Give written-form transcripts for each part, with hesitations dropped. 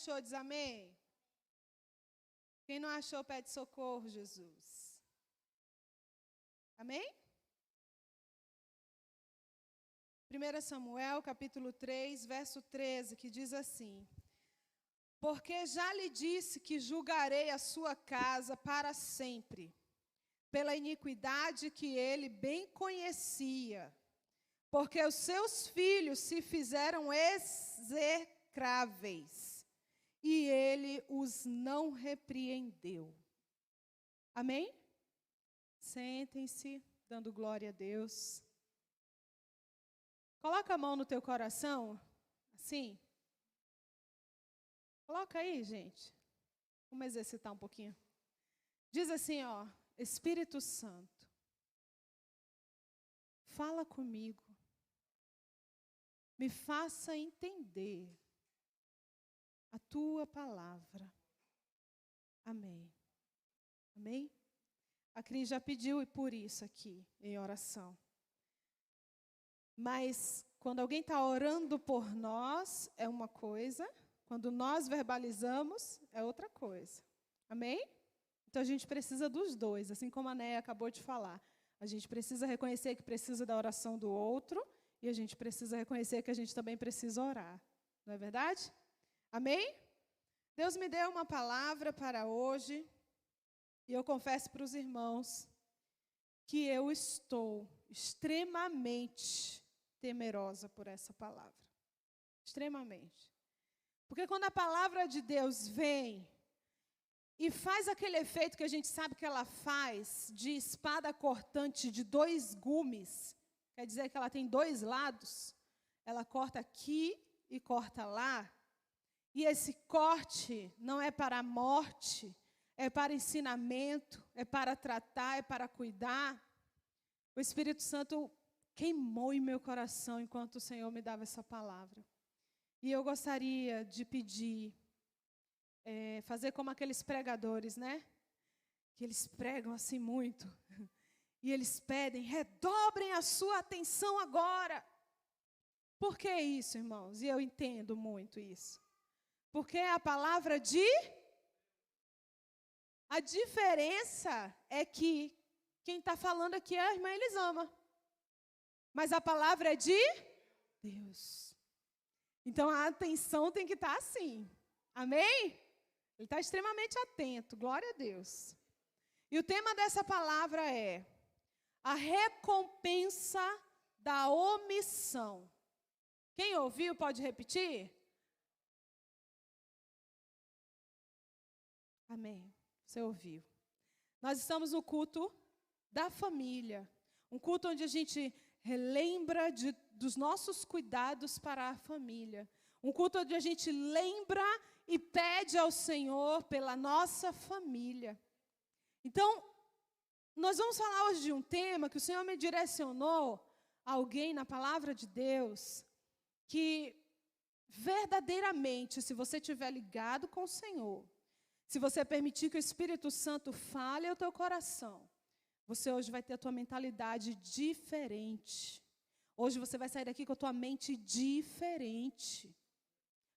achou, diz amém. Quem não achou, pede socorro, Jesus. Amém? 1 Samuel, capítulo 3, verso 13, que diz assim: porque já lhe disse que julgarei a sua casa para sempre, pela iniquidade que ele bem conhecia, porque os seus filhos se fizeram execráveis, e ele os não repreendeu. Amém? Sentem-se, dando glória a Deus. Coloca a mão no teu coração, assim. Coloca aí, gente. Vamos exercitar um pouquinho. Diz assim, ó: Espírito Santo, fala comigo. Me faça entender a tua palavra. Amém. Amém? A Cris já pediu por isso aqui, em oração. Mas, quando alguém está orando por nós, é uma coisa. Quando nós verbalizamos, é outra coisa. Amém? Então, a gente precisa dos dois, assim como a Néia acabou de falar. A gente precisa reconhecer que precisa da oração do outro, e a gente precisa reconhecer que a gente também precisa orar. Não é verdade? Amém? Deus me deu uma palavra para hoje, e eu confesso para os irmãos que eu estou extremamente temerosa por essa palavra. Extremamente. Porque quando a palavra de Deus vem e faz aquele efeito que a gente sabe que ela faz, de espada cortante de 2 gumes, quer dizer que ela tem 2 lados, ela corta aqui e corta lá, e esse corte não é para a morte, é para ensinamento, é para tratar, é para cuidar. O Espírito Santo queimou em meu coração enquanto o Senhor me dava essa palavra. E eu gostaria de pedir, fazer como aqueles pregadores, né? Que eles pregam assim muito. E eles pedem, redobrem a sua atenção agora. Por que isso, irmãos? E eu entendo muito isso. Porque é a palavra de... A diferença é que quem está falando aqui é a irmã Elisama. Mas a palavra é de Deus. Então a atenção tem que estar assim. Amém? Ele está extremamente atento. Glória a Deus. E o tema dessa palavra é a recompensa da omissão. Quem ouviu pode repetir? Amém. Você ouviu. Nós estamos no culto da família. Um culto onde a gente relembra dos nossos cuidados para a família. Um culto onde a gente lembra e pede ao Senhor pela nossa família. Então, nós vamos falar hoje de um tema que o Senhor me direcionou a alguém na palavra de Deus, que verdadeiramente, se você estiver ligado com o Senhor, se você permitir que o Espírito Santo fale ao teu coração, você hoje vai ter a tua mentalidade diferente. Hoje você vai sair daqui com a tua mente diferente.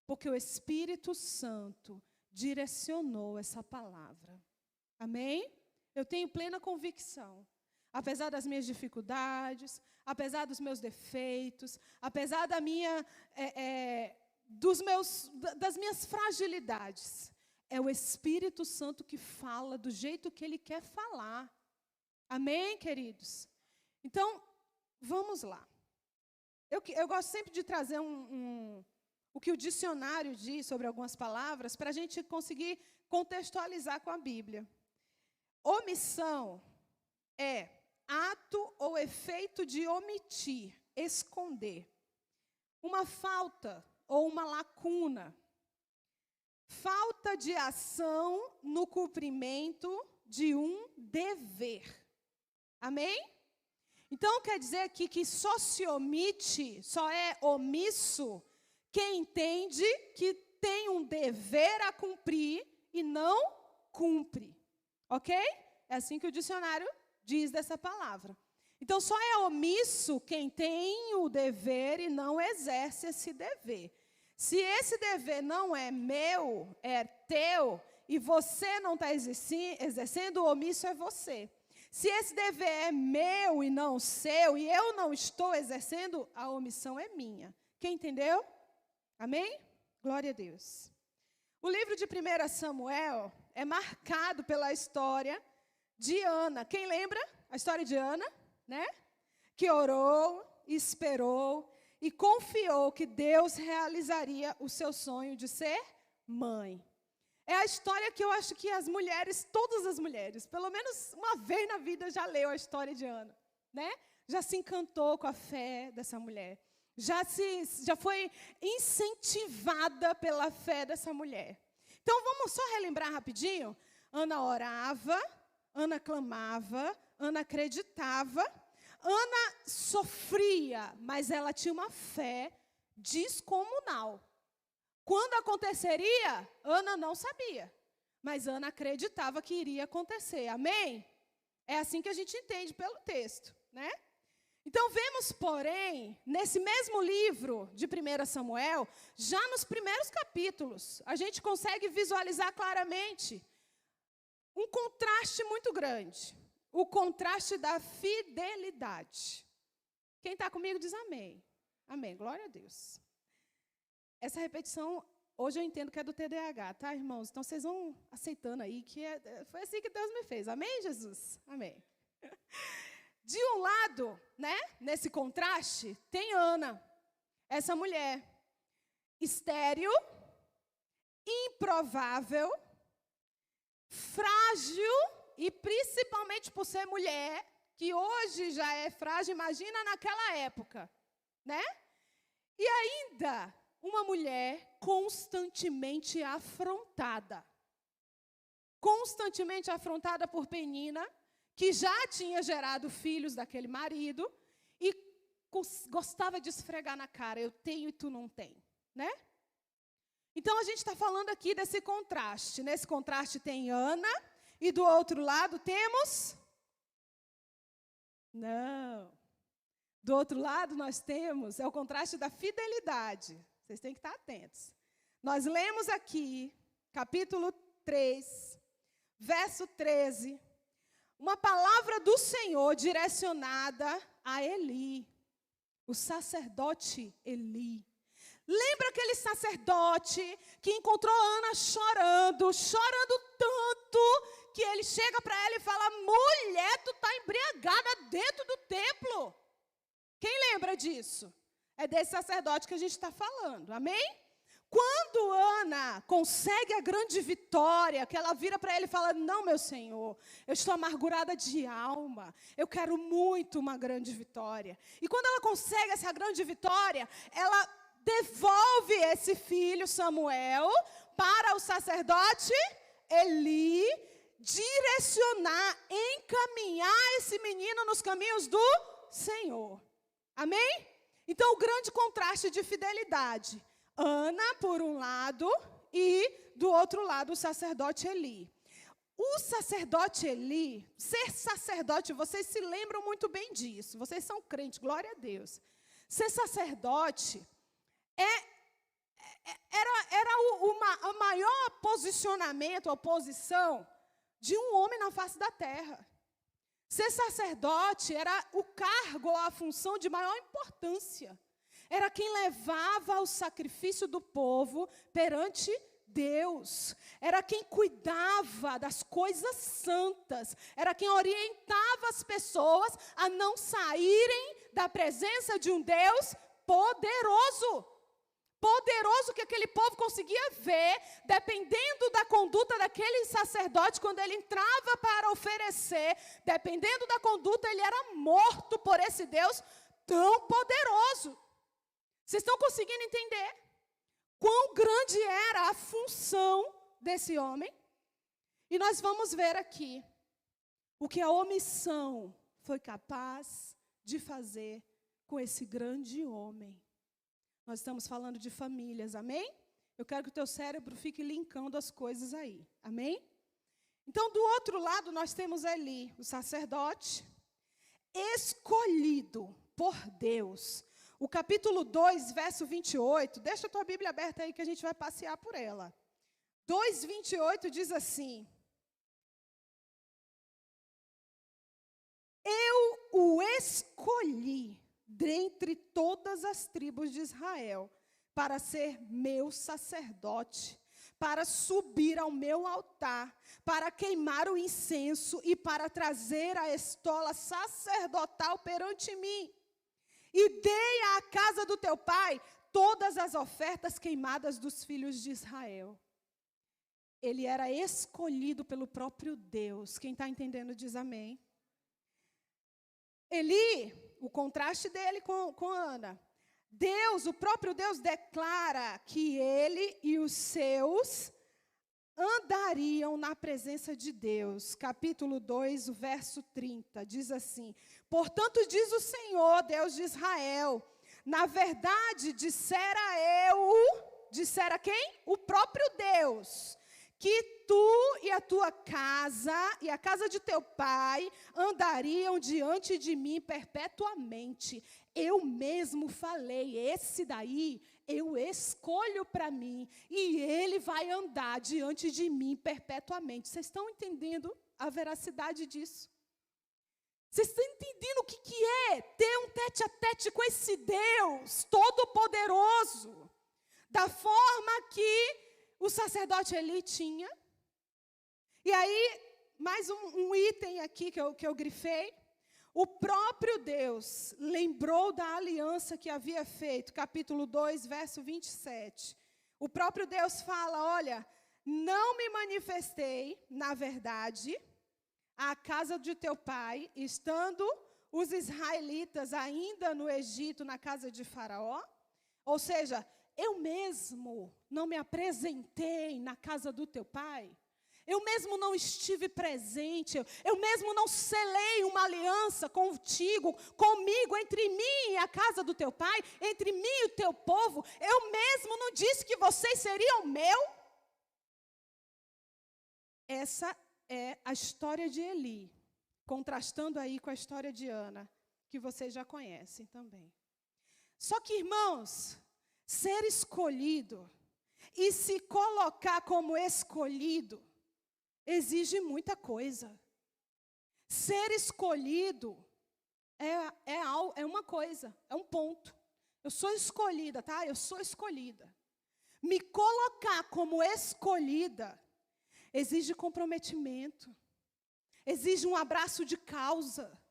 Porque o Espírito Santo direcionou essa palavra. Amém? Eu tenho plena convicção. Apesar das minhas dificuldades, apesar dos meus defeitos, apesar das minhas fragilidades, é o Espírito Santo que fala do jeito que Ele quer falar. Amém, queridos? Então, vamos lá. Eu gosto sempre de trazer o que o dicionário diz sobre algumas palavras para a gente conseguir contextualizar com a Bíblia. Omissão é ato ou efeito de omitir, esconder. Uma falta ou uma lacuna. Falta de ação no cumprimento de um dever. Amém? Então, quer dizer aqui que só se omite, só é omisso, quem entende que tem um dever a cumprir e não cumpre. Ok? É assim que o dicionário diz dessa palavra. Então, só é omisso quem tem o dever e não exerce esse dever. Se esse dever não é meu, é teu, e você não está exercendo, o omisso é você. Se esse dever é meu e não seu, e eu não estou exercendo, a omissão é minha. Quem entendeu? Amém? Glória a Deus. O livro de 1 Samuel é marcado pela história de Ana. Quem lembra a história de Ana, né? Que orou, esperou e confiou que Deus realizaria o seu sonho de ser mãe. É a história que eu acho que as mulheres, todas as mulheres, pelo menos uma vez na vida já leu a história de Ana, né? Já se encantou com a fé dessa mulher. Já foi incentivada pela fé dessa mulher. Então, vamos só relembrar rapidinho. Ana orava, Ana clamava, Ana acreditava, Ana sofria, mas ela tinha uma fé descomunal. Quando aconteceria, Ana não sabia, mas Ana acreditava que iria acontecer. Amém? É assim que a gente entende pelo texto, né? Então, vemos, porém, nesse mesmo livro de 1 Samuel, já nos primeiros capítulos, a gente consegue visualizar claramente um contraste muito grande. O contraste da fidelidade. Quem está comigo diz amém. Amém, glória a Deus. Essa repetição, hoje eu entendo que é do TDAH, tá, irmãos? Então, vocês vão aceitando aí que foi assim que Deus me fez. Amém, Jesus? Amém. De um lado, né, nesse contraste, tem Ana, essa mulher estéril, improvável, frágil, e principalmente por ser mulher, que hoje já é frágil, imagina naquela época, né? E ainda uma mulher constantemente afrontada por Penina, que já tinha gerado filhos daquele marido, e gostava de esfregar na cara, eu tenho e tu não tem, né? Então, a gente está falando aqui desse contraste. Nesse contraste tem Ana, e do outro lado temos... Não. Do outro lado nós temos, é o contraste da fidelidade. Vocês têm que estar atentos. Nós lemos aqui, capítulo 3, verso 13, uma palavra do Senhor direcionada a Eli, o sacerdote Eli. Lembra aquele sacerdote que encontrou Ana chorando tanto, que ele chega para ela e fala, mulher, tu está embriagada dentro do templo. Quem lembra disso? É desse sacerdote que a gente está falando, amém? Quando Ana consegue a grande vitória, que ela vira para ele e fala, não, meu Senhor, eu estou amargurada de alma, eu quero muito uma grande vitória. E quando ela consegue essa grande vitória, ela devolve esse filho, Samuel, para o sacerdote Eli, direcionar, encaminhar esse menino nos caminhos do Senhor. Amém? Então, o grande contraste de fidelidade. Ana, por um lado, e do outro lado, o sacerdote Eli. O sacerdote Eli, ser sacerdote, vocês se lembram muito bem disso. Vocês são crentes, glória a Deus. Ser sacerdote era o maior posicionamento, a posição de um homem na face da terra. Ser sacerdote era o cargo ou a função de maior importância. Era quem levava o sacrifício do povo perante Deus. Era quem cuidava das coisas santas. Era quem orientava as pessoas a não saírem da presença de um Deus poderoso. Poderoso que aquele povo conseguia ver, dependendo da conduta daquele sacerdote, quando ele entrava para oferecer, dependendo da conduta, ele era morto por esse Deus tão poderoso. Vocês estão conseguindo entender quão grande era a função desse homem? E nós vamos ver aqui o que a omissão foi capaz de fazer com esse grande homem. Nós estamos falando de famílias, amém? Eu quero que o teu cérebro fique linkando as coisas aí, amém? Então, do outro lado, nós temos Eli, o sacerdote, escolhido por Deus, O capítulo 2, verso 28, deixa a tua Bíblia aberta aí que a gente vai passear por ela. 2:28 diz assim: eu o escolhi dentre todas as tribos de Israel para ser meu sacerdote, para subir ao meu altar, para queimar o incenso e para trazer a estola sacerdotal perante mim. E dei à casa do teu pai todas as ofertas queimadas dos filhos de Israel. Ele era escolhido pelo próprio Deus. Quem está entendendo diz amém. Eli, o contraste dele com Ana. Deus, o próprio Deus, declara que ele e os seus andariam na presença de Deus. Capítulo 2, o verso 30, diz assim: portanto, diz o Senhor, Deus de Israel, na verdade, dissera quem? O próprio Deus, que tu e a tua casa e a casa de teu pai andariam diante de mim perpetuamente. Eu mesmo falei, esse daí eu escolho para mim, e ele vai andar diante de mim perpetuamente. Vocês estão entendendo a veracidade disso? Vocês estão entendendo o que é ter um tete-a-tete com esse Deus todo-poderoso, da forma que o sacerdote Eli tinha? E aí, mais um item aqui que eu grifei. O próprio Deus lembrou da aliança que havia feito, capítulo 2, verso 27. O próprio Deus fala, olha, não me manifestei, na verdade, à casa de teu pai, estando os israelitas ainda no Egito, na casa de Faraó. Ou seja, eu mesmo não me apresentei na casa do teu pai. Eu mesmo não estive presente, eu mesmo não selei uma aliança contigo, comigo, entre mim e a casa do teu pai, entre mim e o teu povo. Eu mesmo não disse que vocês seriam meu. Essa é a história de Eli, contrastando aí com a história de Ana, que vocês já conhecem também. Só que, irmãos, ser escolhido e se colocar como escolhido exige muita coisa. Ser escolhido é uma coisa, é um ponto. Eu sou escolhida, tá? Eu sou escolhida. Me colocar como escolhida exige comprometimento, exige um abraço de causa,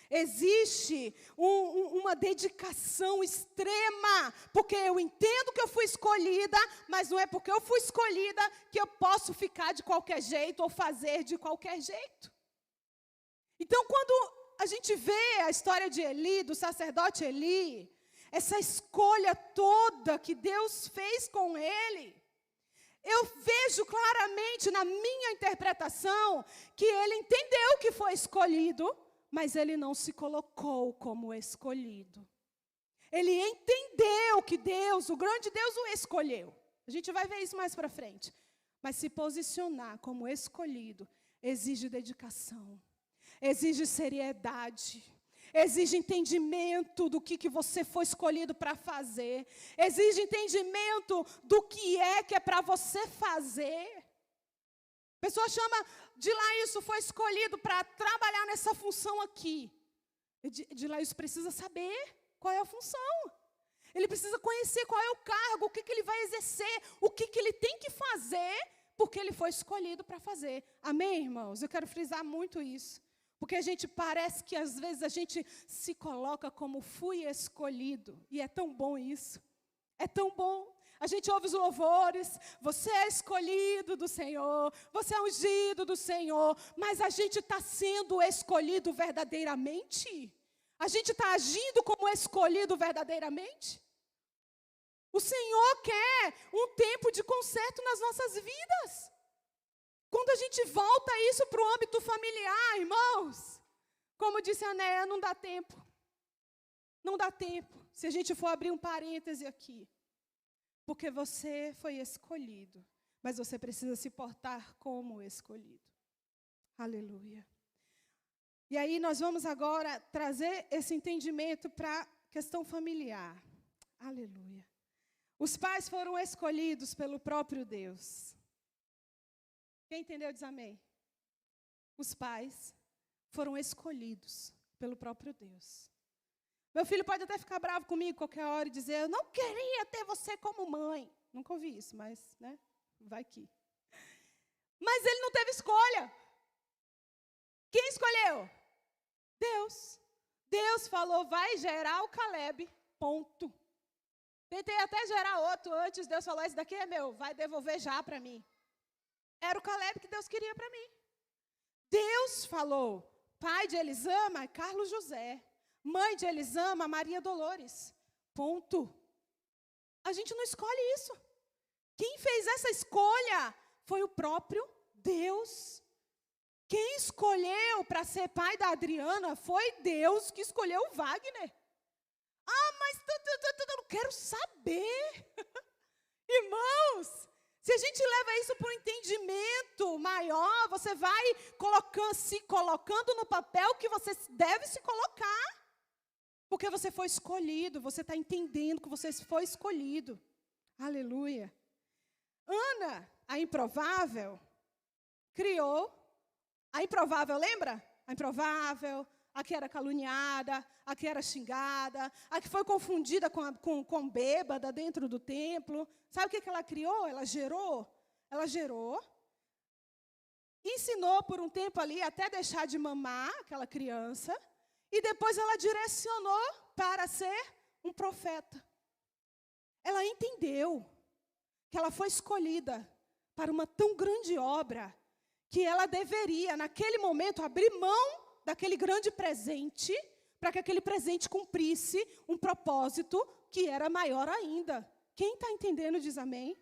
existe uma dedicação extrema, porque eu entendo que eu fui escolhida, mas não é porque eu fui escolhida que eu posso ficar de qualquer jeito ou fazer de qualquer jeito. Então, quando a gente vê a história de Eli, do sacerdote Eli, essa escolha toda que Deus fez com ele, eu vejo claramente na minha interpretação que ele entendeu que foi escolhido, mas ele não se colocou como escolhido. Ele entendeu que Deus, o grande Deus, o escolheu. A gente vai ver isso mais para frente. Mas se posicionar como escolhido exige dedicação, exige seriedade, exige entendimento do que você foi escolhido para fazer, exige entendimento do que é para você fazer. A pessoa chama de Laísson, foi escolhido para trabalhar nessa função aqui. De Laísson precisa saber qual é a função. Ele precisa conhecer qual é o cargo, o que ele vai exercer, o que ele tem que fazer, porque ele foi escolhido para fazer. Amém, irmãos? Eu quero frisar muito isso. Porque a gente parece que às vezes a gente se coloca como fui escolhido. E é tão bom isso. É tão bom. A gente ouve os louvores, você é escolhido do Senhor, você é ungido do Senhor, mas a gente está sendo escolhido verdadeiramente? A gente está agindo como escolhido verdadeiramente? O Senhor quer um tempo de conserto nas nossas vidas. Quando a gente volta isso para o âmbito familiar, irmãos, como disse a Néia, não dá tempo. Não dá tempo, se a gente for abrir um parêntese aqui. Porque você foi escolhido, mas você precisa se portar como escolhido. Aleluia. E aí nós vamos agora trazer esse entendimento para questão familiar. Aleluia. Os pais foram escolhidos pelo próprio Deus. Quem entendeu diz amém. Os pais foram escolhidos pelo próprio Deus. Meu filho pode até ficar bravo comigo qualquer hora e dizer, eu não queria ter você como mãe. Nunca ouvi isso, mas, né, vai que. Mas ele não teve escolha. Quem escolheu? Deus. Deus falou, vai gerar o Caleb, ponto. Tentei até gerar outro antes, Deus falou, esse daqui é meu, vai devolver já para mim. Era o Caleb que Deus queria para mim. Deus falou, pai de Elisama é Carlos José, mãe de Elisama, Maria Dolores, ponto. A gente não escolhe isso. Quem fez essa escolha foi o próprio Deus. Quem escolheu para ser pai da Adriana foi Deus que escolheu o Wagner. Ah, mas eu não quero saber. Irmãos, se a gente leva isso para um entendimento maior, você vai se colocando no papel que você deve se colocar. Porque você foi escolhido, você está entendendo que você foi escolhido. Aleluia. Ana, a improvável, criou. A improvável, lembra? A improvável, a que era caluniada, a que era xingada, a que foi confundida com bêbada dentro do templo. Sabe o que ela criou? Ela gerou. Ensinou por um tempo ali até deixar de mamar aquela criança. E depois ela direcionou para ser um profeta. Ela entendeu que ela foi escolhida para uma tão grande obra que ela deveria, naquele momento, abrir mão daquele grande presente para que aquele presente cumprisse um propósito que era maior ainda. Quem está entendendo diz amém.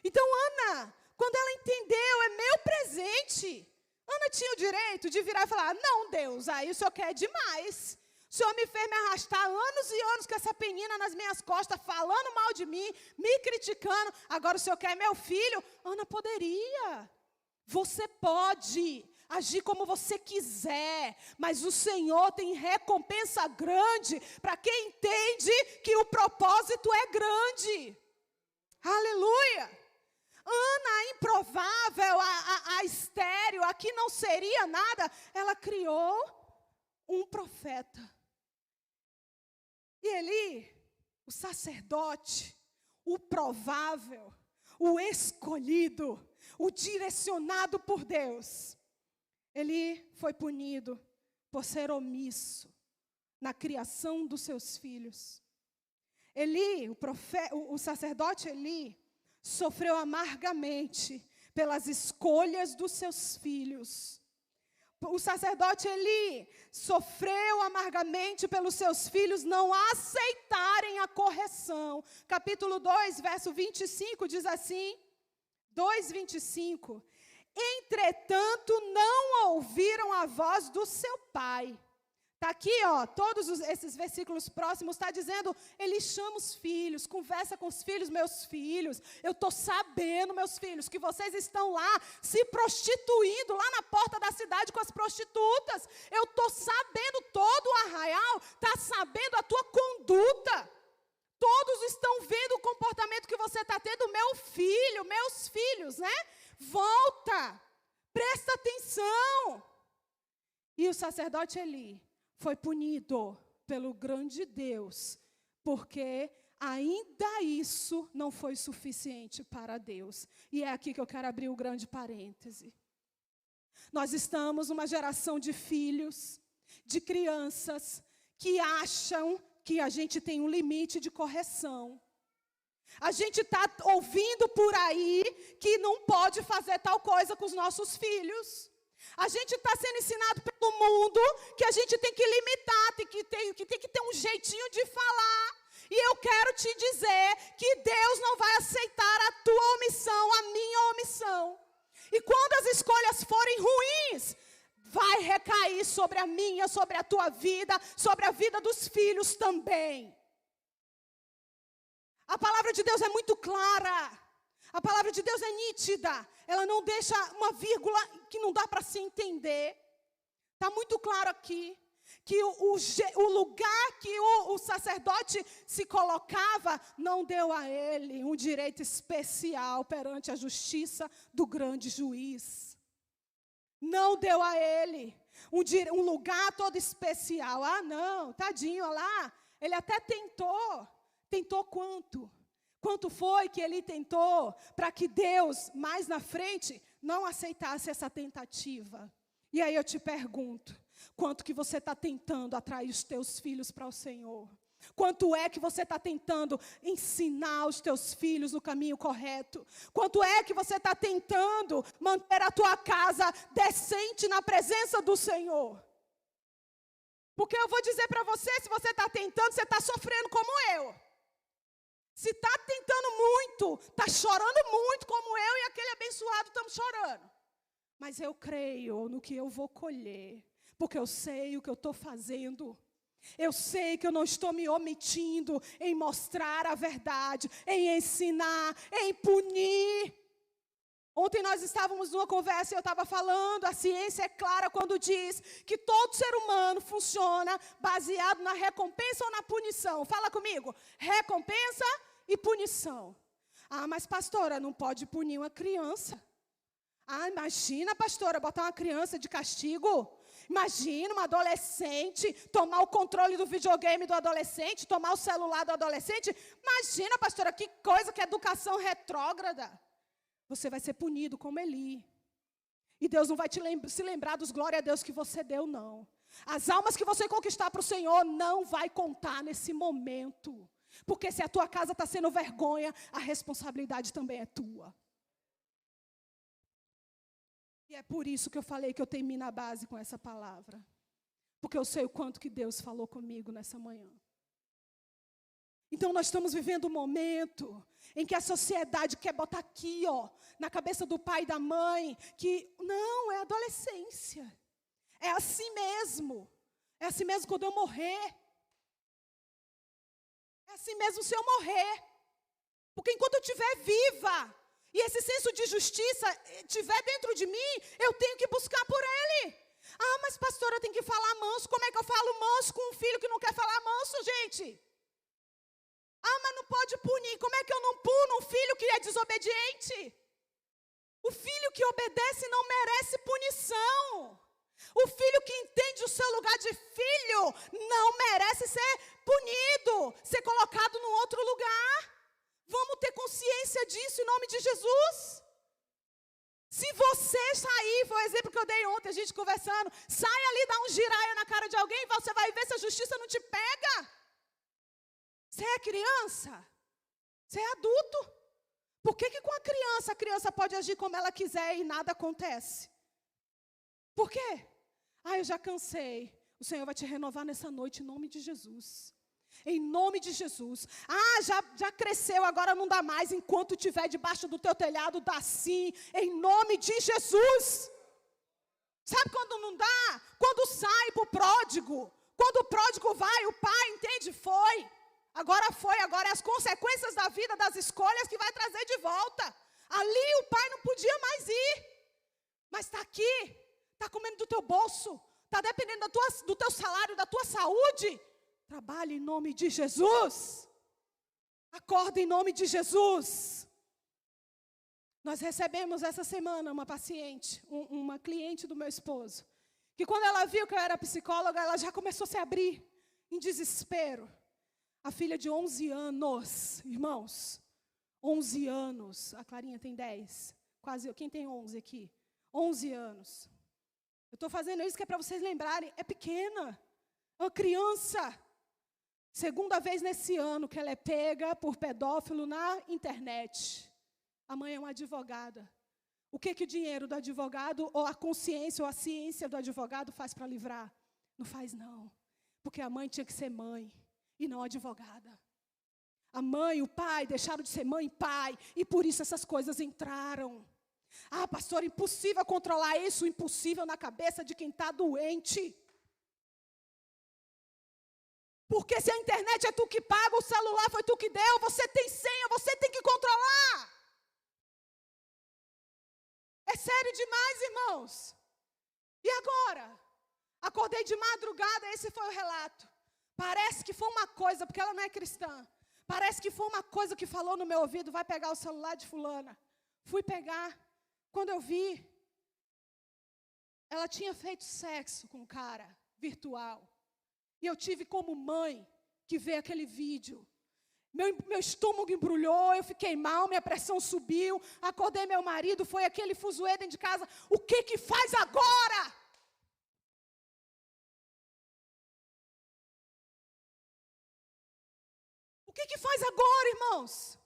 Então, Ana, quando ela entendeu, é meu presente. Ana tinha o direito de virar e falar, não, Deus, aí o Senhor quer demais. O Senhor me fez me arrastar anos e anos com essa penina nas minhas costas, falando mal de mim, me criticando. Agora o Senhor quer meu filho. Ana poderia. Você pode agir como você quiser, mas o Senhor tem recompensa grande para quem entende que o propósito é grande. Aleluia! Ana, a improvável, a estéril, a que não seria nada, ela criou um profeta. E Eli, o sacerdote, o provável, o escolhido, o direcionado por Deus, ele foi punido por ser omisso na criação dos seus filhos. Eli, o sacerdote Eli, sofreu amargamente pelas escolhas dos seus filhos. O sacerdote Eli sofreu amargamente pelos seus filhos não aceitarem a correção. Capítulo 2, verso 25 diz assim, 2:25. Entretanto, não ouviram a voz do seu pai. Está aqui, todos esses versículos próximos, está dizendo, ele chama os filhos, conversa com os filhos, meus filhos. Eu estou sabendo, meus filhos, que vocês estão lá se prostituindo, lá na porta da cidade com as prostitutas. Eu estou sabendo, todo o arraial está sabendo a tua conduta. Todos estão vendo o comportamento que você está tendo, meu filho, meus filhos, né? Volta, presta atenção. E o sacerdote Eli foi punido pelo grande Deus, porque ainda isso não foi suficiente para Deus. E é aqui que eu quero abrir o grande parêntese. Nós estamos numa geração de filhos, de crianças, que acham que a gente tem um limite de correção. A gente está ouvindo por aí que não pode fazer tal coisa com os nossos filhos. A gente está sendo ensinado pelo mundo que a gente tem que limitar, que tem que ter um jeitinho de falar. E eu quero te dizer que Deus não vai aceitar a tua omissão, a minha omissão. E quando as escolhas forem ruins, vai recair sobre a minha, sobre a tua vida, sobre a vida dos filhos também. A palavra de Deus é muito clara. A palavra de Deus é nítida. Ela não deixa uma vírgula que não dá para se entender. Está muito claro aqui que o lugar que o sacerdote se colocava não deu a ele um direito especial perante a justiça do grande juiz. Não deu a ele um lugar todo especial. Ah, não, tadinho, olha lá. Ele até tentou. Tentou quanto? Quanto foi que ele tentou para que Deus, mais na frente, não aceitasse essa tentativa? E aí eu te pergunto, quanto que você está tentando atrair os teus filhos para o Senhor? Quanto é que você está tentando ensinar os teus filhos no caminho correto? Quanto é que você está tentando manter a tua casa decente na presença do Senhor? Porque eu vou dizer para você, se você está tentando, você está sofrendo como eu. Se está tentando muito, está chorando muito como eu e aquele abençoado estamos chorando. Mas eu creio no que eu vou colher, porque eu sei o que eu estou fazendo. Eu sei que eu não estou me omitindo em mostrar a verdade, em ensinar, em punir. Ontem nós estávamos numa conversa e eu estava falando, a ciência é clara quando diz que todo ser humano funciona baseado na recompensa ou na punição. Fala comigo, recompensa e punição. Ah, mas pastora, não pode punir uma criança. Ah, imagina, pastora, botar uma criança de castigo. Imagina uma adolescente tomar o controle do videogame do adolescente, tomar o celular do adolescente. Imagina, pastora, que coisa, que educação retrógrada. Você vai ser punido como Eli. E Deus não vai se lembrar dos glória a Deus que você deu, não. As almas que você conquistar para o Senhor não vai contar nesse momento. Porque se a tua casa está sendo vergonha, a responsabilidade também é tua. E é por isso que eu falei que eu termino a base com essa palavra. Porque eu sei o quanto que Deus falou comigo nessa manhã. Então nós estamos vivendo um momento em que a sociedade quer botar aqui, ó, na cabeça do pai e da mãe, que não, é adolescência. É assim mesmo. É assim mesmo quando eu morrer. É assim mesmo se eu morrer. Porque enquanto eu estiver viva, e esse senso de justiça estiver dentro de mim, eu tenho que buscar por ele. Ah, mas pastora, eu tenho que falar manso. Como é que eu falo manso com um filho que não quer falar manso, gente? Ah, mas não pode punir. Como é que eu não puno um filho que é desobediente? O filho que obedece não merece punição. O filho que entende o seu lugar de filho não merece ser punido, ser colocado num outro lugar. Vamos ter consciência disso em nome de Jesus. Se você sair, foi o exemplo que eu dei ontem, a gente conversando, sai ali, dá um giraia na cara de alguém, você vai ver se a justiça não te pega. Você é criança? Você é adulto? Por que com a criança pode agir como ela quiser e nada acontece? Por quê? Ah, eu já cansei. O Senhor vai te renovar nessa noite em nome de Jesus. Em nome de Jesus. Ah, já cresceu, agora não dá mais. Enquanto estiver debaixo do teu telhado, dá sim. Em nome de Jesus. Sabe quando não dá? Quando sai para o pródigo. Quando o pródigo vai, o pai, entende? Foi. Agora é as consequências da vida, das escolhas que vai trazer de volta. Ali o pai não podia mais ir. Mas está aqui. Está comendo do teu bolso. Está dependendo do teu salário, da tua saúde. Trabalhe em nome de Jesus. Acorda em nome de Jesus. Nós recebemos essa semana uma paciente, uma cliente do meu esposo, que quando ela viu que eu era psicóloga, ela já começou a se abrir em desespero. A filha de 11 anos, irmãos, 11 anos, a Clarinha tem 10, quase, quem tem 11 aqui? 11 anos. Eu estou fazendo isso que é para vocês lembrarem, é pequena, é uma criança. Segunda vez nesse ano que ela é pega por pedófilo na internet. A mãe é uma advogada. O que o dinheiro do advogado, ou a consciência, ou a ciência do advogado faz para livrar? Não faz não. Porque a mãe tinha que ser mãe e não advogada. A mãe e o pai deixaram de ser mãe e pai, e por isso essas coisas entraram. Ah, pastor, impossível controlar isso, impossível na cabeça de quem está doente. Porque se a internet é tu que paga, o celular foi tu que deu, você tem senha, você tem que controlar. É sério demais, irmãos. E agora? Acordei de madrugada, esse foi o relato. Parece que foi uma coisa, porque ela não é cristã. Parece que foi uma coisa que falou no meu ouvido, vai pegar o celular de fulana. Fui pegar. Quando eu vi, ela tinha feito sexo com um cara virtual. E eu tive como mãe que ver aquele vídeo. Meu estômago embrulhou, eu fiquei mal, minha pressão subiu. Acordei meu marido, foi aquele fuzuê dentro de casa. O que faz agora? O que faz agora, irmãos?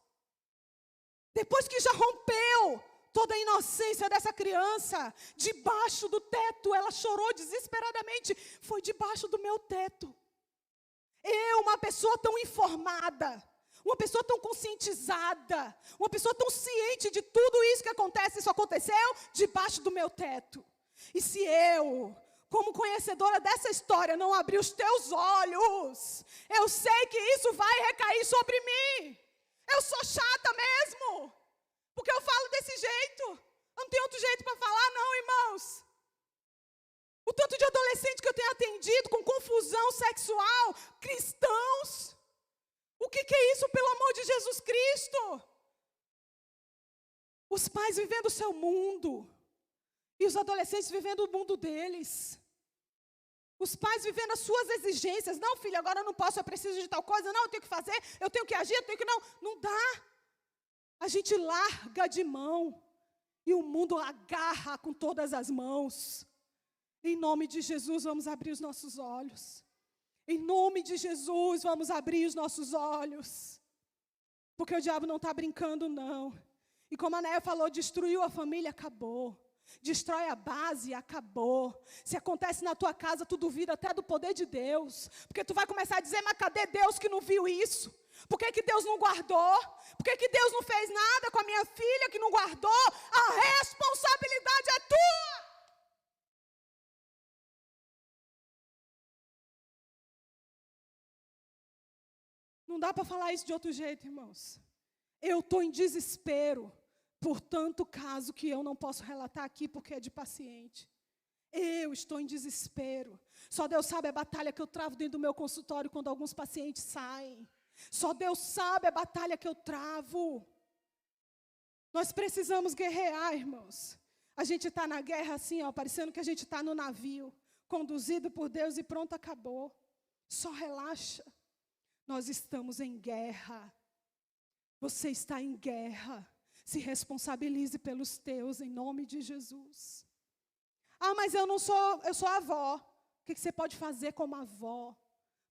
Depois que já rompeu toda a inocência dessa criança, debaixo do teto, ela chorou desesperadamente. Foi debaixo do meu teto. Eu, uma pessoa tão informada, uma pessoa tão conscientizada, uma pessoa tão ciente de tudo isso que acontece, isso aconteceu debaixo do meu teto. E se eu, como conhecedora dessa história, não abrir os teus olhos, eu sei que isso vai recair sobre mim. Eu sou chata mesmo, porque eu falo desse jeito. Eu não tenho outro jeito para falar, não, irmãos. O tanto de adolescente que eu tenho atendido com confusão sexual, cristãos. O que é isso, pelo amor de Jesus Cristo? Os pais vivendo o seu mundo. E os adolescentes vivendo o mundo deles. Os pais vivendo as suas exigências. Não, filho, agora eu não posso, eu preciso de tal coisa. Não, eu tenho que fazer, eu tenho que agir, eu tenho que... Não, não dá. A gente larga de mão. E o mundo agarra com todas as mãos. Em nome de Jesus, vamos abrir os nossos olhos. Em nome de Jesus, vamos abrir os nossos olhos. Porque o diabo não está brincando, não. E como a Néia falou, destruiu a família, acabou. Destrói a base, acabou. Se acontece na tua casa, tu duvida até do poder de Deus. Porque tu vai começar a dizer, mas cadê Deus que não viu isso? Por que Deus não guardou? Por que Deus não fez nada com a minha filha que não guardou? A responsabilidade é tua. Não dá para falar isso de outro jeito, irmãos. Eu estou em desespero por tanto caso que eu não posso relatar aqui porque é de paciente. Eu estou em desespero. Só Deus sabe a batalha que eu travo dentro do meu consultório quando alguns pacientes saem. Só Deus sabe a batalha que eu travo. Nós precisamos guerrear, irmãos. A gente está na guerra assim, ó, parecendo que a gente está no navio, conduzido por Deus e pronto, acabou. Só relaxa. Nós estamos em guerra. Você está em guerra. Se responsabilize pelos teus, em nome de Jesus. Ah, mas eu sou avó. O que você pode fazer como avó?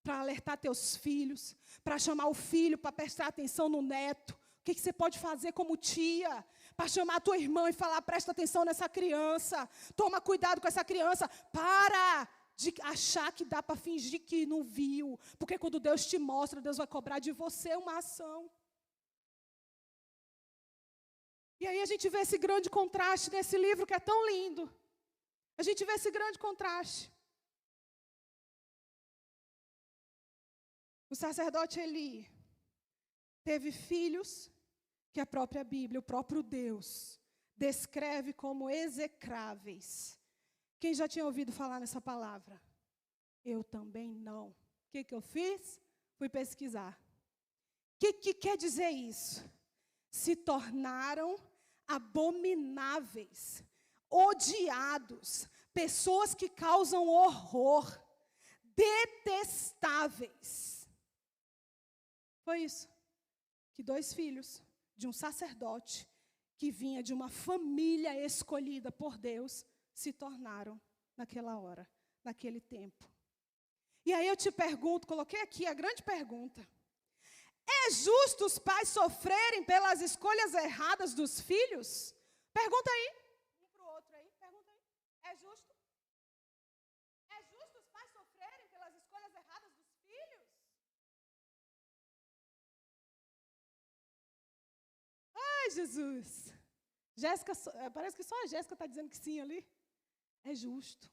Para alertar teus filhos, para chamar o filho, para prestar atenção no neto. O que você pode fazer como tia? Para chamar a tua irmã e falar, presta atenção nessa criança. Toma cuidado com essa criança. Para de achar que dá para fingir que não viu. Porque quando Deus te mostra, Deus vai cobrar de você uma ação. E aí a gente vê esse grande contraste nesse livro que é tão lindo. A gente vê esse grande contraste. O sacerdote Eli teve filhos que a própria Bíblia, o próprio Deus, descreve como execráveis. Quem já tinha ouvido falar nessa palavra? Eu também não. O que eu fiz? Fui pesquisar. O que quer dizer isso? Se tornaram abomináveis, odiados, pessoas que causam horror, detestáveis. Foi isso que 2 filhos de um sacerdote que vinha de uma família escolhida por Deus se tornaram naquela hora, naquele tempo. E aí eu te pergunto, coloquei aqui a grande pergunta. É justo os pais sofrerem pelas escolhas erradas dos filhos? Pergunta aí. Um para o outro aí, pergunta aí. É justo? É justo os pais sofrerem pelas escolhas erradas dos filhos? Ai, Jesus. Jéssica, parece que só a Jéssica está dizendo que sim ali. É justo.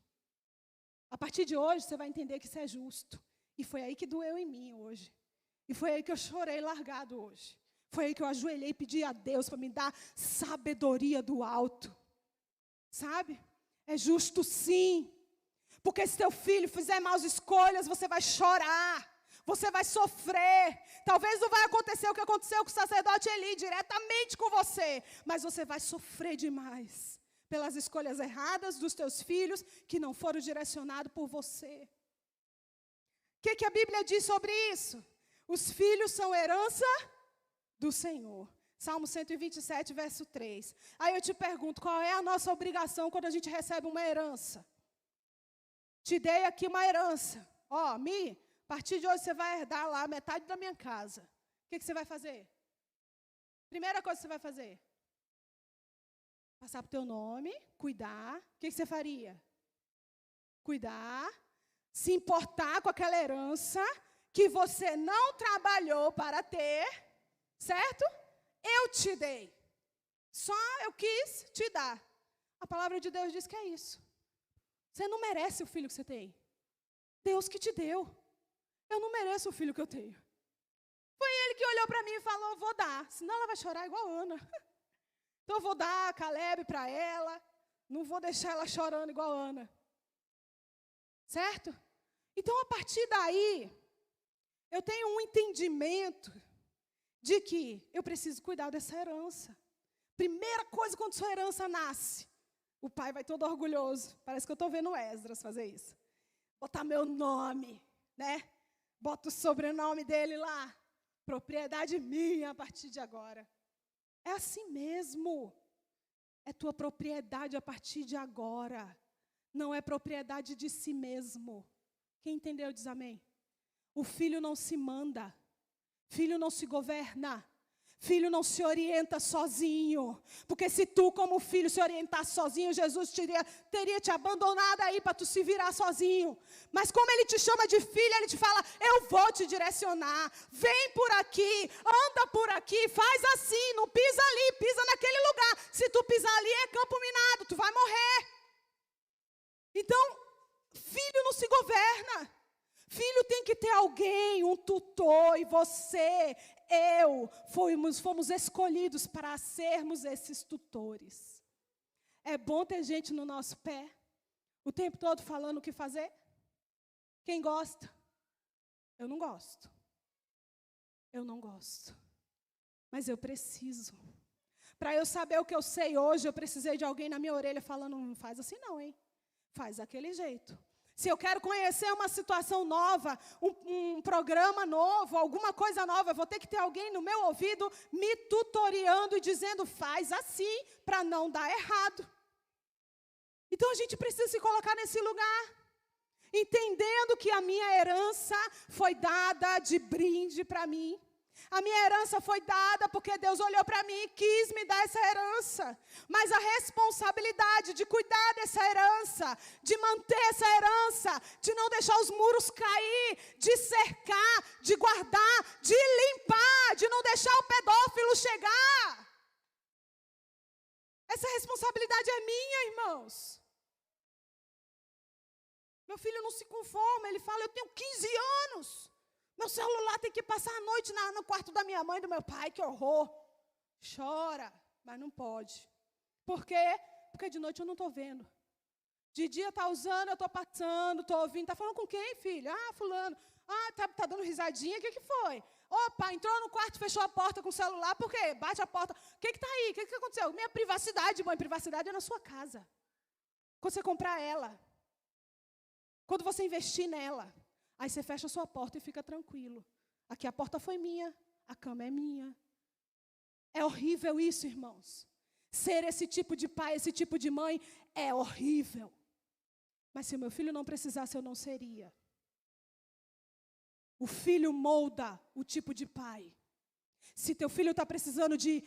A partir de hoje, você vai entender que isso é justo. E foi aí que doeu em mim hoje. E foi aí que eu chorei largado hoje. Foi aí que eu ajoelhei e pedi a Deus para me dar sabedoria do alto. Sabe? É justo sim. Porque se teu filho fizer maus escolhas, você vai chorar. Você vai sofrer. Talvez não vai acontecer o que aconteceu com o sacerdote Eli, diretamente com você. Mas você vai sofrer demais pelas escolhas erradas dos teus filhos, que não foram direcionados por você. O que a Bíblia diz sobre isso? Os filhos são herança do Senhor. Salmo 127, verso 3. Aí eu te pergunto, qual é a nossa obrigação quando a gente recebe uma herança? Te dei aqui uma herança. Ó, Mi, a partir de hoje você vai herdar lá metade da minha casa. O que você vai fazer? Primeira coisa que você vai fazer? Passar para o teu nome, cuidar. O que você faria? Cuidar, se importar com aquela herança que você não trabalhou para ter, certo? Eu te dei. Só eu quis te dar. A palavra de Deus diz que é isso. Você não merece o filho que você tem. Deus que te deu. Eu não mereço o filho que eu tenho. Foi ele que olhou para mim e falou, vou dar. Senão ela vai chorar igual a Ana. Então eu vou dar Caleb para ela. Não vou deixar ela chorando igual a Ana. Certo? Então a partir daí, eu tenho um entendimento de que eu preciso cuidar dessa herança. Primeira coisa, quando sua herança nasce, o pai vai todo orgulhoso. Parece que eu estou vendo Esdras fazer isso. Botar meu nome, né? Bota o sobrenome dele lá. Propriedade minha a partir de agora. É assim mesmo. É tua propriedade a partir de agora. Não é propriedade de si mesmo. Quem entendeu diz amém. O filho não se manda. Filho não se governa. Filho não se orienta sozinho. Porque se tu, como filho, se orientasse sozinho, Jesus teria te abandonado aí para tu se virar sozinho. Mas como ele te chama de filho, ele te fala, eu vou te direcionar. Vem por aqui, anda por aqui, faz assim, não pisa ali, pisa naquele lugar. Se tu pisar ali é campo minado, tu vai morrer. Então, filho não se governa. Filho tem que ter alguém, um tutor, e você, fomos escolhidos para sermos esses tutores. É bom ter gente no nosso pé, o tempo todo falando o que fazer. Quem gosta? Eu não gosto. Eu não gosto. Mas eu preciso. Para eu saber o que eu sei hoje, eu precisei de alguém na minha orelha falando, não faz assim não, hein? Faz daquele jeito. Se eu quero conhecer uma situação nova, um programa novo, alguma coisa nova, eu vou ter que ter alguém no meu ouvido me tutoriando e dizendo, faz assim, para não dar errado. Então a gente precisa se colocar nesse lugar, entendendo que a minha herança foi dada de brinde para mim. A minha herança foi dada porque Deus olhou para mim e quis me dar essa herança. Mas a responsabilidade de cuidar dessa herança, de manter essa herança, de não deixar os muros cair, de cercar, de guardar, de limpar, de não deixar o pedófilo chegar. Essa responsabilidade é minha, irmãos. Meu filho não se conforma, ele fala, eu tenho 15 anos. Meu celular tem que passar a noite no quarto da minha mãe e do meu pai, que horror. Chora, mas não pode. Por quê? Porque de noite eu não estou vendo. De dia está usando, eu estou passando, estou ouvindo. Está falando com quem, filho? Ah, fulano. Ah, tá dando risadinha, o que foi? Opa, entrou no quarto, fechou a porta com o celular, por quê? Bate a porta. O que está aí? O que aconteceu? Minha privacidade, mãe, privacidade é na sua casa. Quando você comprar ela. Quando você investir nela. Aí você fecha a sua porta e fica tranquilo. Aqui a porta foi minha, a cama é minha. É horrível isso, irmãos. Ser esse tipo de pai, esse tipo de mãe, é horrível. Mas se o meu filho não precisasse, eu não seria. O filho molda o tipo de pai. Se teu filho está precisando de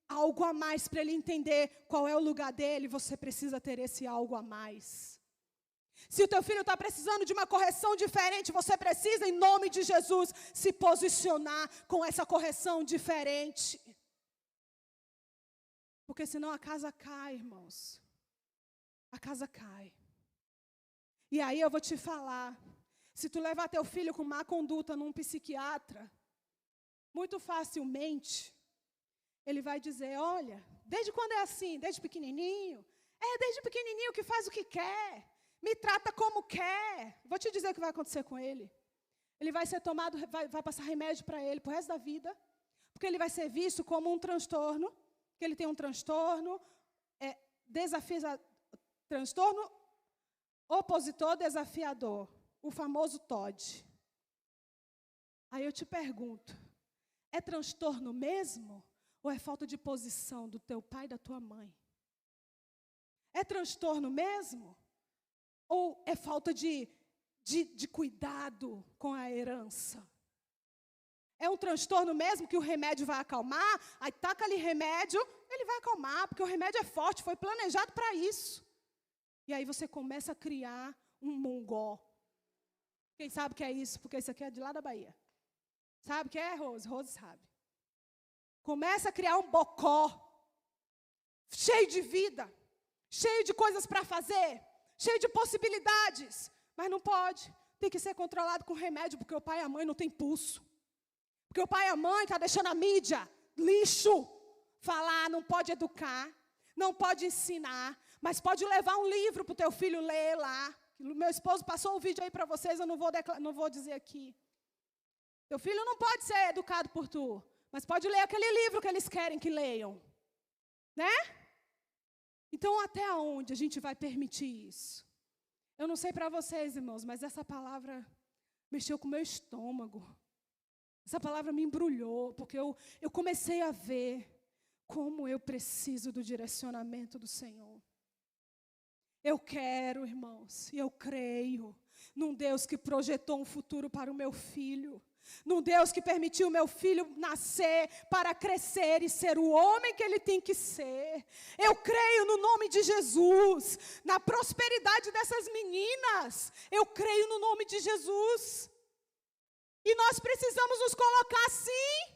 algo a mais para ele entender qual é o lugar dele, você precisa ter esse algo a mais. Se o teu filho está precisando de uma correção diferente, você precisa, em nome de Jesus, se posicionar com essa correção diferente. Porque senão a casa cai, irmãos. A casa cai. E aí eu vou te falar, se tu levar teu filho com má conduta num psiquiatra, muito facilmente, ele vai dizer, olha, desde quando é assim? Desde pequenininho? Desde pequenininho que faz o que quer. Me trata como quer. Vou te dizer o que vai acontecer com ele. Ele vai ser tomado, vai passar remédio para ele pro resto da vida. Porque ele vai ser visto como um transtorno. Que ele tem um transtorno. Transtorno opositor desafiador. O famoso TOD. Aí eu te pergunto. É transtorno mesmo? Ou é falta de posição do teu pai e da tua mãe? É transtorno mesmo? Ou é falta de cuidado com a herança? É um transtorno mesmo que o remédio vai acalmar? Aí taca ali remédio, ele vai acalmar, porque o remédio é forte, foi planejado para isso. E aí você começa a criar um mongó. Quem sabe o que é isso? Porque isso aqui é de lá da Bahia. Sabe o que é, Rose? Rose sabe. Começa a criar um bocó, cheio de vida, cheio de coisas para fazer, cheio de possibilidades, mas não pode. Tem que ser controlado com remédio, porque o pai e a mãe não têm pulso. Porque o pai e a mãe estão deixando a mídia, lixo, falar, não pode educar, não pode ensinar, mas pode levar um livro para o teu filho ler lá. Meu esposo passou o vídeo aí para vocês, eu não vou dizer aqui. Teu filho não pode ser educado por tu, mas pode ler aquele livro que eles querem que leiam. Né? Então, até onde a gente vai permitir isso? Eu não sei para vocês, irmãos, mas essa palavra mexeu com o meu estômago. Essa palavra me embrulhou, porque eu comecei a ver como eu preciso do direcionamento do Senhor. Eu quero, irmãos, e eu creio num Deus que projetou um futuro para o meu filho. Num Deus que permitiu o meu filho nascer para crescer e ser o homem que ele tem que ser. Eu creio no nome de Jesus, na prosperidade dessas meninas. Eu creio no nome de Jesus. E nós precisamos nos colocar assim.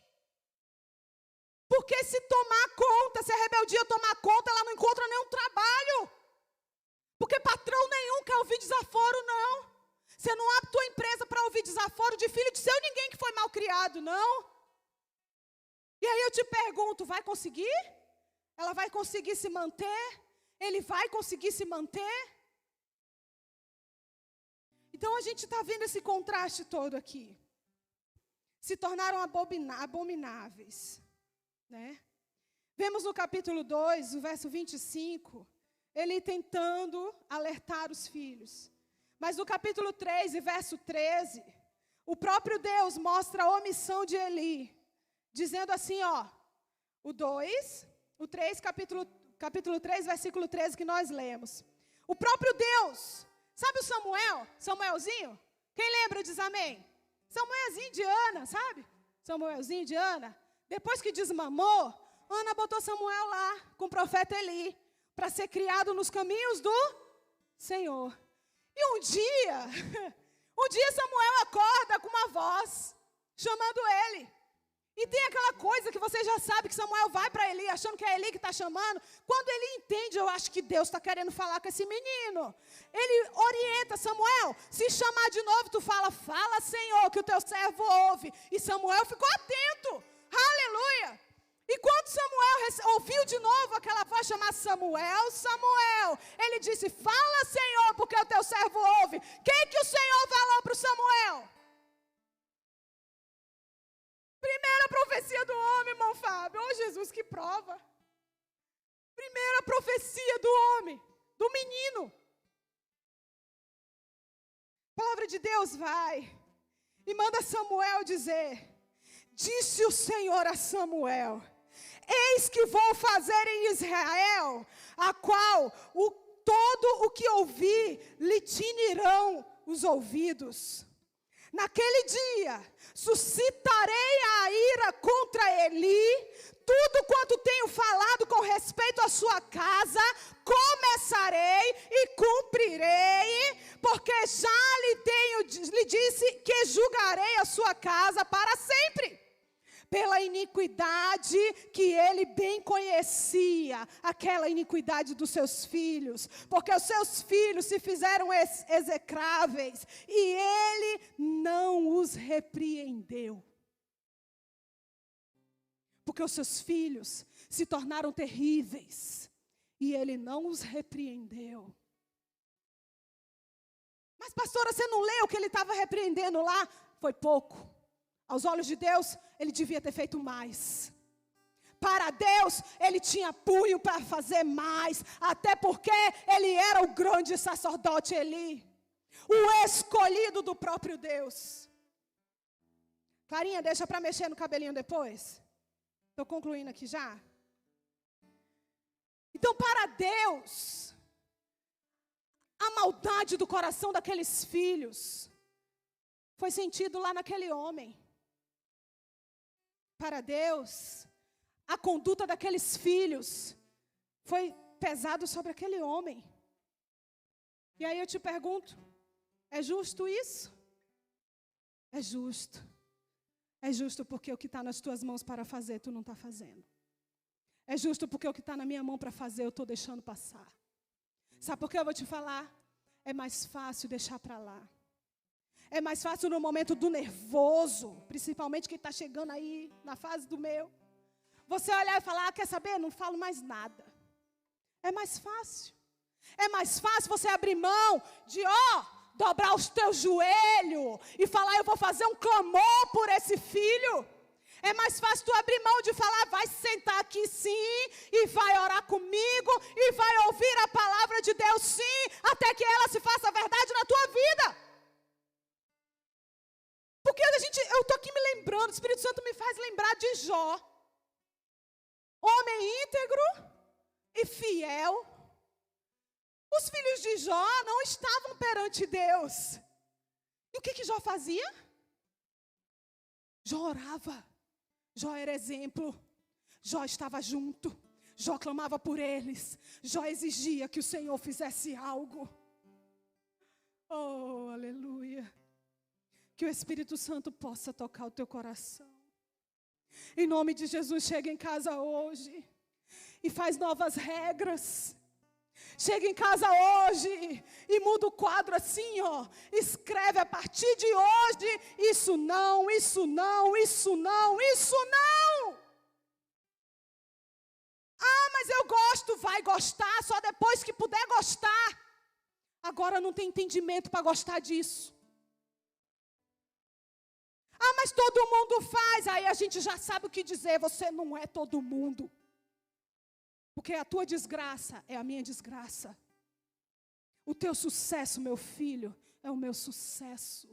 Porque se tomar conta, se a rebeldia tomar conta, ela não encontra nenhum trabalho. Porque patrão nenhum quer ouvir desaforo, não. Você não abre tua empresa para ouvir desaforo de filho de seu ninguém que foi mal criado, não. E aí eu te pergunto, vai conseguir? Ela vai conseguir se manter? Ele vai conseguir se manter? Então a gente está vendo esse contraste todo aqui. Se tornaram abomináveis. Né? Vemos no capítulo 2, o verso 25, ele tentando alertar os filhos. Mas no capítulo 3 e verso 13, o próprio Deus mostra a omissão de Eli, dizendo assim, ó, o 3, capítulo 3, versículo 13 que nós lemos. O próprio Deus, sabe o Samuelzinho? Quem lembra diz amém? Samuelzinho de Ana, sabe? Samuelzinho de Ana. Depois que desmamou, Ana botou Samuel lá com o profeta Eli, para ser criado nos caminhos do Senhor. E um dia Samuel acorda com uma voz, chamando ele. E tem aquela coisa que você já sabe que Samuel vai para Eli, achando que é Eli que está chamando. Quando ele entende, eu acho que Deus está querendo falar com esse menino. Ele orienta Samuel, se chamar de novo, tu fala Senhor, que o teu servo ouve. E Samuel ficou atento, aleluia. E quando Samuel ouviu de novo aquela voz chamar Samuel, ele disse, fala Senhor, porque o teu servo ouve. Quem que o Senhor falou para o Samuel? Primeira profecia do homem, irmão Fábio. Oh, Jesus, que prova. Primeira profecia do homem, do menino. A palavra de Deus vai e manda Samuel dizer, disse o Senhor a Samuel, eis que vou fazer em Israel, a qual todo o que ouvir lhe tinirão os ouvidos. Naquele dia, suscitarei a ira contra Eli, tudo quanto tenho falado com respeito à sua casa, começarei e cumprirei, porque já lhe disse que julgarei a sua casa para sempre. Pela iniquidade que ele bem conhecia, aquela iniquidade dos seus filhos, porque os seus filhos se fizeram execráveis, e ele não os repreendeu. Porque os seus filhos se tornaram terríveis, e ele não os repreendeu. Mas pastora, você não leu o que ele estava repreendendo lá? Foi pouco. Aos olhos de Deus, ele devia ter feito mais. Para Deus, ele tinha punho para fazer mais. Até porque ele era o grande sacerdote Eli. O escolhido do próprio Deus. Clarinha, deixa para mexer no cabelinho depois. Estou concluindo aqui já. Então, para Deus, a maldade do coração daqueles filhos foi sentido lá naquele homem. Para Deus, a conduta daqueles filhos foi pesado sobre aquele homem. E aí eu te pergunto, é justo isso? É justo. É justo porque o que está nas tuas mãos para fazer, tu não está fazendo. É justo porque o que está na minha mão para fazer, eu estou deixando passar. Sabe por que eu vou te falar? É mais fácil deixar para lá. É mais fácil no momento do nervoso, principalmente quem está chegando aí na fase do meu. Você olhar e falar, quer saber? Não falo mais nada. É mais fácil. É mais fácil você abrir mão de, dobrar os teus joelhos e falar, eu vou fazer um clamor por esse filho. É mais fácil tu abrir mão de falar, vai sentar aqui sim, e vai orar comigo, e vai ouvir a palavra de Deus sim, até que ela se faça verdade na tua vida. Porque eu estou aqui me lembrando, o Espírito Santo me faz lembrar de Jó. Homem íntegro e fiel. Os filhos de Jó não estavam perante Deus. E o que Jó fazia? Jó orava. Jó era exemplo. Jó estava junto. Jó clamava por eles. Jó exigia que o Senhor fizesse algo. Oh, aleluia. Que o Espírito Santo possa tocar o teu coração. Em nome de Jesus, chega em casa hoje e faz novas regras. Chega em casa hoje e muda o quadro assim, escreve a partir de hoje, isso não, isso não, isso não, isso não. Ah, mas eu gosto, vai gostar só depois que puder gostar. Agora não tem entendimento para gostar disso. Ah, mas todo mundo faz. Aí a gente já sabe o que dizer. Você não é todo mundo. Porque a tua desgraça é a minha desgraça. O teu sucesso, meu filho, é o meu sucesso.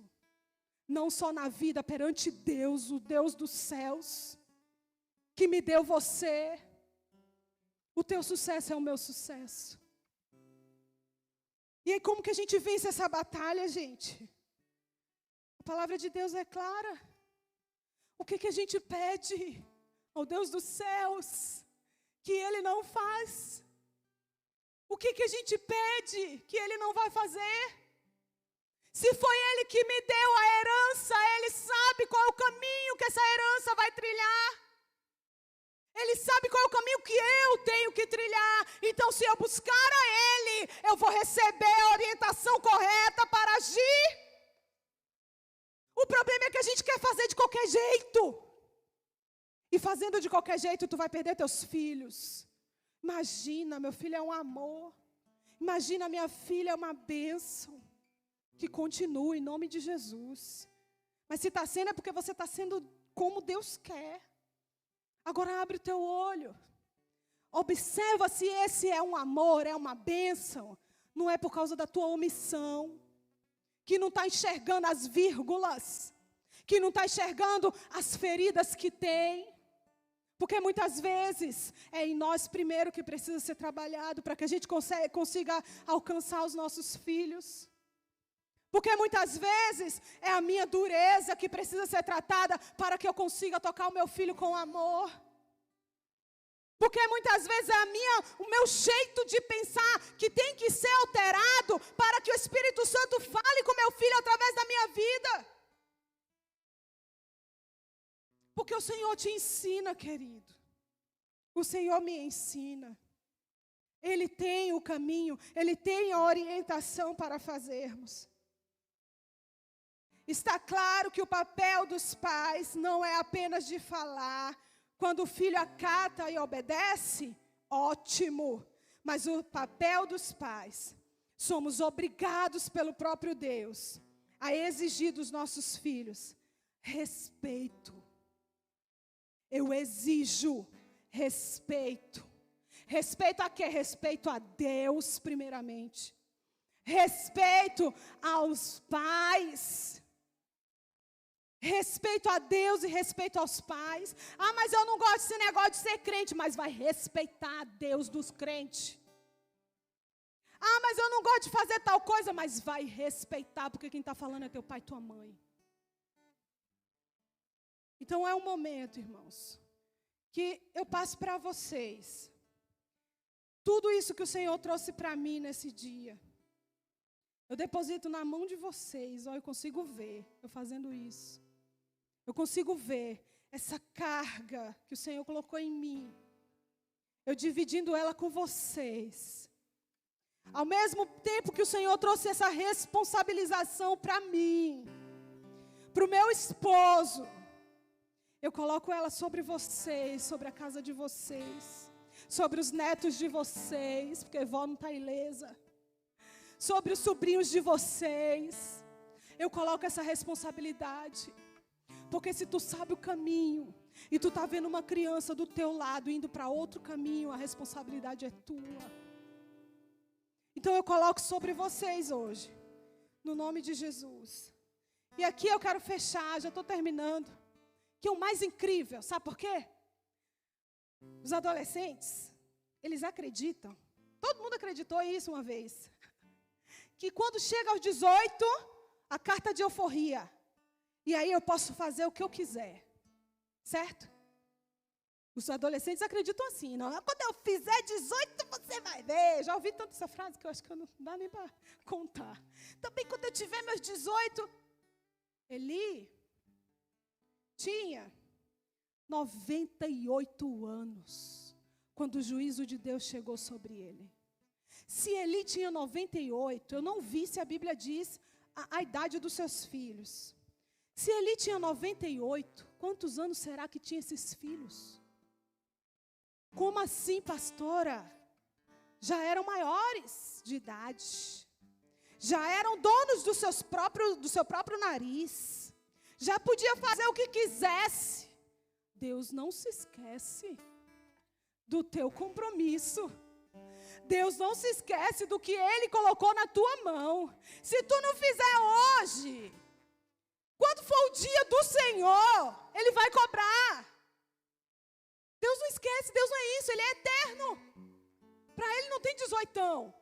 Não só na vida, perante Deus, o Deus dos céus, que me deu você. O teu sucesso é o meu sucesso. E aí como que a gente vence essa batalha, gente? A palavra de Deus é clara. O que a gente pede ao Deus dos céus que Ele não faz? O que a gente pede que Ele não vai fazer? Se foi Ele que me deu a herança, Ele sabe qual é o caminho que essa herança vai trilhar. Ele sabe qual é o caminho que eu tenho que trilhar. Então, se eu buscar a Ele, eu vou receber a orientação correta para agir. O problema é que a gente quer fazer de qualquer jeito. E fazendo de qualquer jeito, tu vai perder teus filhos. Imagina, meu filho é um amor. Imagina, minha filha é uma bênção. Que continue em nome de Jesus. Mas se está sendo, é porque você está sendo como Deus quer. Agora abre o teu olho. Observa se esse é um amor, é uma bênção. Não é por causa da tua omissão. Que não está enxergando as vírgulas. Que não está enxergando as feridas que tem. Porque muitas vezes é em nós primeiro que precisa ser trabalhado para que a gente consiga alcançar os nossos filhos. Porque muitas vezes é a minha dureza que precisa ser tratada para que eu consiga tocar o meu filho com amor. Porque muitas vezes é o meu jeito de pensar que tem que ser alterado para que o Espírito Santo fale com meu filho através da minha vida. Porque o Senhor te ensina, querido. O Senhor me ensina. Ele tem o caminho, Ele tem a orientação para fazermos. Está claro que o papel dos pais não é apenas de falar. Quando o filho acata e obedece, ótimo. Mas o papel dos pais somos obrigados pelo próprio Deus a exigir dos nossos filhos respeito. Eu exijo respeito. Respeito a quê? Respeito a Deus, primeiramente. Respeito aos pais. Respeito a Deus e respeito aos pais. Ah, mas eu não gosto desse negócio de ser crente. Mas vai respeitar a Deus dos crentes. Ah, mas eu não gosto de fazer tal coisa. Mas vai respeitar, porque quem está falando é teu pai e tua mãe. Então é um momento, irmãos, que eu passo para vocês tudo isso que o Senhor trouxe para mim nesse dia. Eu deposito na mão de vocês. Eu consigo ver eu fazendo isso. Eu consigo ver essa carga que o Senhor colocou em mim. Eu dividindo ela com vocês. Ao mesmo tempo que o Senhor trouxe essa responsabilização para mim, para o meu esposo, eu coloco ela sobre vocês, sobre a casa de vocês, sobre os netos de vocês, porque a vó não está ilesa, sobre os sobrinhos de vocês. Eu coloco essa responsabilidade, porque se tu sabe o caminho, e tu está vendo uma criança do teu lado indo para outro caminho, a responsabilidade é tua. Então eu coloco sobre vocês hoje, no nome de Jesus. E aqui eu quero fechar, já estou terminando. Que é o mais incrível, sabe por quê? Os adolescentes, eles acreditam, todo mundo acreditou isso uma vez, que quando chega aos 18, a carta de euforia, e aí eu posso fazer o que eu quiser, certo? Os adolescentes acreditam assim, não, quando eu fizer 18 você vai ver. Já ouvi tanto essa frase que eu acho que não dá nem para contar. Também quando eu tiver meus 18, Eli tinha 98 anos quando o juízo de Deus chegou sobre ele. Se Eli tinha 98, eu não vi se a Bíblia diz a idade dos seus filhos. Se Eli tinha 98, quantos anos será que tinha esses filhos? Como assim, pastora? Já eram maiores de idade. Já eram donos do seu próprio nariz. Já podia fazer o que quisesse. Deus não se esquece do teu compromisso. Deus não se esquece do que Ele colocou na tua mão. Se tu não fizer hoje, quando for o dia do Senhor, Ele vai cobrar. Deus não esquece, Deus não é isso, Ele é eterno. Para Ele não tem 18.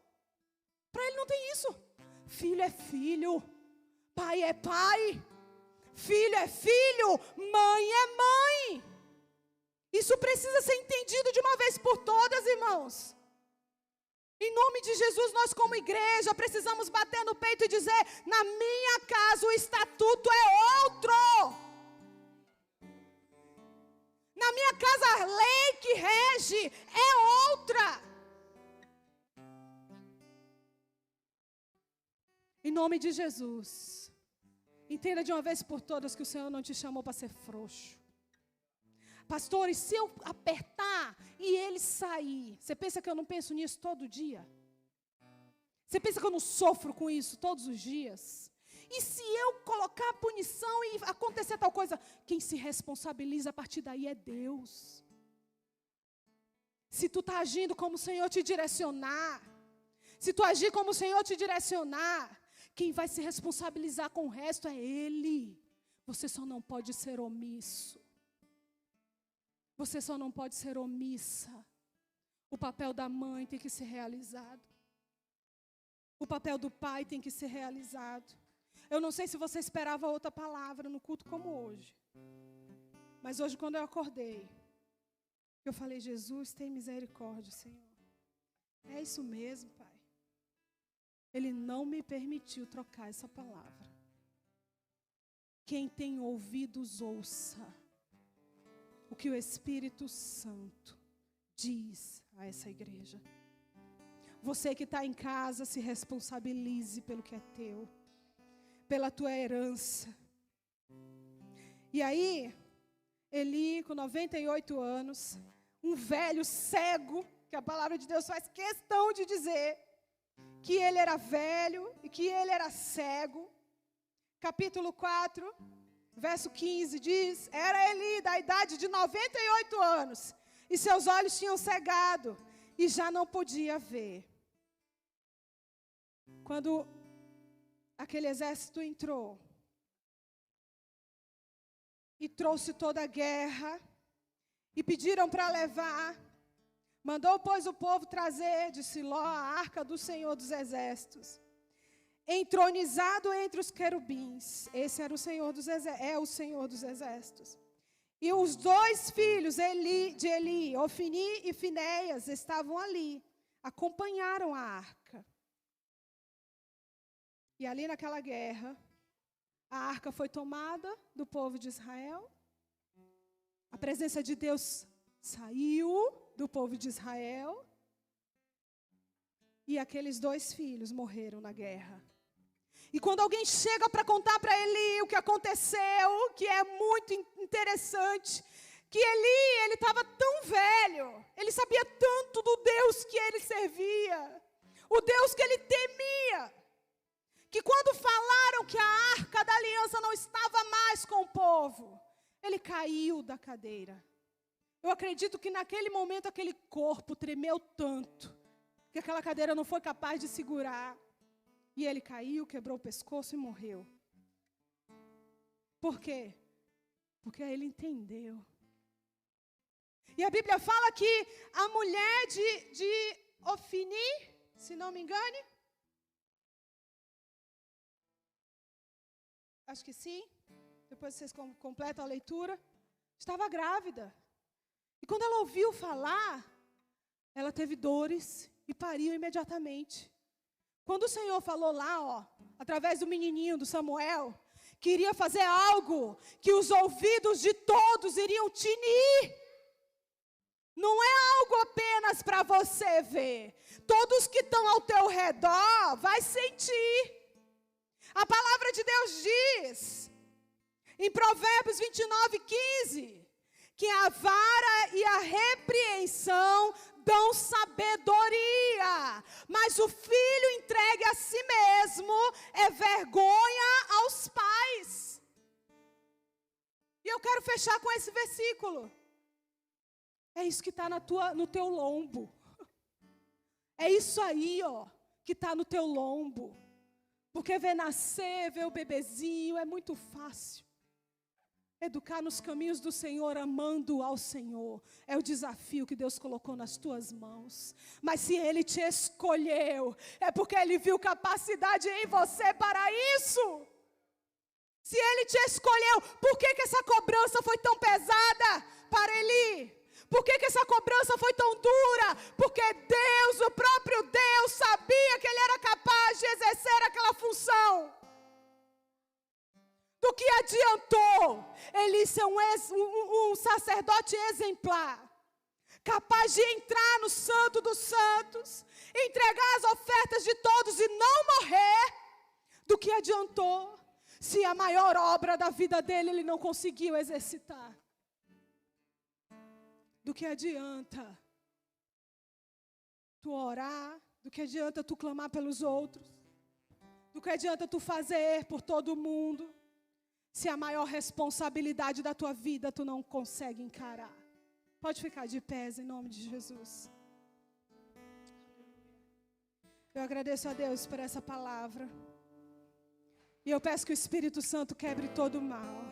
Para Ele não tem isso. Filho é filho, pai é pai. Filho é filho, mãe é mãe. Isso precisa ser entendido de uma vez por todas, irmãos. Em nome de Jesus, nós como igreja precisamos bater no peito e dizer: na minha casa o estatuto é outro. Na minha casa a lei que rege é outra. Em nome de Jesus, entenda de uma vez por todas que o Senhor não te chamou para ser frouxo. Pastores, se eu apertar e ele sair, você pensa que eu não penso nisso todo dia? Você pensa que eu não sofro com isso todos os dias? E se eu colocar a punição e acontecer tal coisa? Quem se responsabiliza a partir daí é Deus. Se tu está agindo como o Senhor te direcionar, se tu agir como o Senhor te direcionar, quem vai se responsabilizar com o resto é Ele. Você só não pode ser omisso. Você só não pode ser omissa. O papel da mãe tem que ser realizado. O papel do pai tem que ser realizado. Eu não sei se você esperava outra palavra no culto como hoje. Mas hoje, quando eu acordei, eu falei: Jesus, tem misericórdia, Senhor. É isso mesmo, Pai. Ele não me permitiu trocar essa palavra. Quem tem ouvidos, ouça o que o Espírito Santo diz a essa igreja. Você que está em casa, se responsabilize pelo que é teu, pela tua herança. E aí, Eli, com 98 anos, um velho cego, que a palavra de Deus faz questão de dizer, que ele era velho e que ele era cego. Capítulo 4, verso 15 diz: era Eli da idade de 98 anos, e seus olhos tinham cegado, e já não podia ver. Quando aquele exército entrou e trouxe toda a guerra, e pediram para levar, mandou, pois, o povo trazer de Siló a arca do Senhor dos Exércitos, entronizado entre os querubins. Esse era o Senhor dos Exércitos, é o Senhor dos Exércitos. E os dois filhos de Eli, Ofni e Finéias, estavam ali, acompanharam a arca. E ali naquela guerra, a arca foi tomada do povo de Israel. A presença de Deus saiu do povo de Israel. E aqueles dois filhos morreram na guerra. E quando alguém chega para contar para Eli o que aconteceu, que é muito interessante, que ele estava tão velho, ele sabia tanto do Deus que ele servia, o Deus que ele temia, que quando falaram que a arca da aliança não estava mais com o povo, ele caiu da cadeira. Eu acredito que naquele momento aquele corpo tremeu tanto, que aquela cadeira não foi capaz de segurar. E ele caiu, quebrou o pescoço e morreu. Por quê? Porque ele entendeu. E a Bíblia fala que a mulher de Ofni, se não me engane, acho que sim, depois vocês completam a leitura, estava grávida. E quando ela ouviu falar, ela teve dores e pariu imediatamente. Quando o Senhor falou lá, através do menininho, do Samuel, que iria fazer algo que os ouvidos de todos iriam tinir. Não é algo apenas para você ver. Todos que estão ao teu redor vai sentir. A palavra de Deus diz, em Provérbios 29:15, que a vara e a repreensão dão sabedoria, mas o filho entregue a si mesmo é vergonha aos pais. E eu quero fechar com esse versículo. É isso que está no teu lombo. É isso aí, que está no teu lombo. Porque ver nascer, ver o bebezinho é muito fácil. Educar nos caminhos do Senhor, amando ao Senhor, é o desafio que Deus colocou nas tuas mãos. Mas se Ele te escolheu, é porque Ele viu capacidade em você para isso. Se Ele te escolheu, por que essa cobrança foi tão pesada para Eli? Por que essa cobrança foi tão dura? Porque Deus, o próprio Deus, sabia que Ele era capaz de exercer aquela função. Do que adiantou ele ser um sacerdote exemplar, capaz de entrar no Santo dos Santos, entregar as ofertas de todos e não morrer? Do que adiantou se a maior obra da vida dele ele não conseguiu exercitar? Do que adianta tu orar? Do que adianta tu clamar pelos outros? Do que adianta tu fazer por todo mundo, se a maior responsabilidade da tua vida tu não consegue encarar? Pode ficar de pés em nome de Jesus. Eu agradeço a Deus por essa palavra. E eu peço que o Espírito Santo quebre todo o mal.